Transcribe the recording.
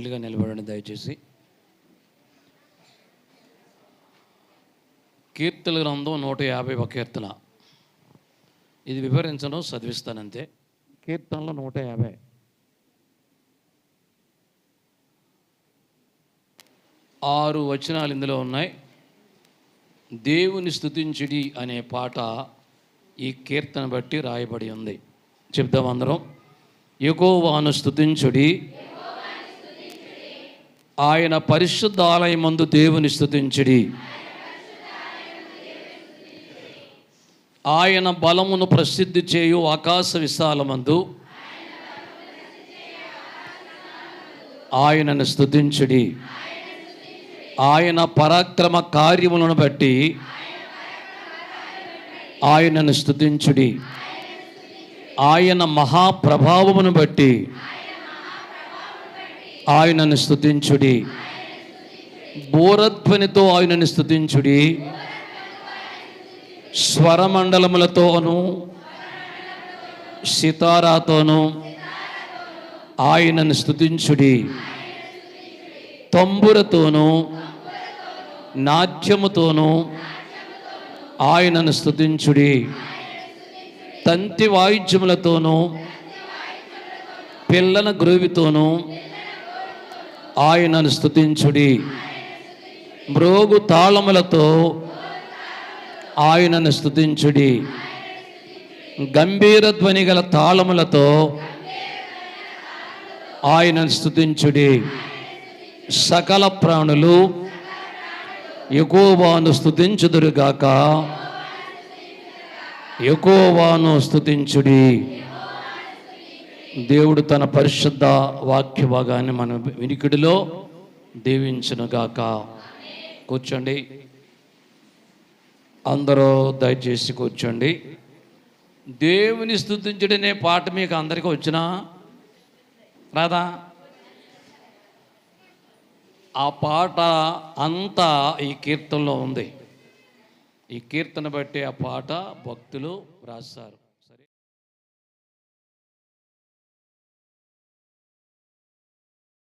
సైలెంట్గా నిలబడండి దయచేసి. కీర్తన గ్రంథం 151 కీర్తన. ఇది వివరించడం చదివిస్తానంతే. కీర్తనలో 150. 6 వచనాలు ఇందులో ఉన్నాయి. దేవుని స్తుతించుడి అనే పాట ఈ కీర్తన బట్టి రాయబడి ఉంది. చెప్దాం అందరం. యెహోవాను స్తుతించుడి, ఆయన పరిశుద్ధ ఆలయమందు దేవుని స్తుతించుడి. ఆయన బలమును ప్రసిద్ధి చేయు ఆకాశ విశాలమందు ఆయనను స్తుతించుడి. ఆయన పరాక్రమ కార్యములను బట్టి ఆయనను స్తుతించుడి. ఆయన మహాప్రభావమును బట్టి ఆయనను స్తుతించుడి. బోరధ్వనితో ఆయనను స్తుతించుడి. స్వరమండలములతోనూ సితారాతోనూ ఆయనను స్తుతించుడి. తంబురతోనూ నాట్యముతోనూ ఆయనను స్తుతించుడి. తంతి వాయిద్యములతోనూ పిల్లన గ్రోవితోనూ ఆయనను స్తుతించుడి. మ్రోగు తాళములతో ఆయనను స్తుతించుడి. గంభీర ధ్వని గల తాళములతో ఆయనను స్తుతించుడి. సకల ప్రాణులు యెహోవాను స్తుతించుదురుగాక. యెహోవాను స్తుతించుడి. దేవుడు తన పరిశుద్ధ వాక్య భాగాన్ని మన వినికిడిలో దీవించునుగాక. కూర్చోండి, అందరూ దయచేసి కూర్చోండి. దేవుని స్తుతించుడనే పాట మీకు అందరికీ వచ్చినా రాదా? ఆ పాట అంతా ఈ కీర్తనలో ఉంది. ఈ కీర్తన బట్టి ఆ పాట భక్తులు రాశారు.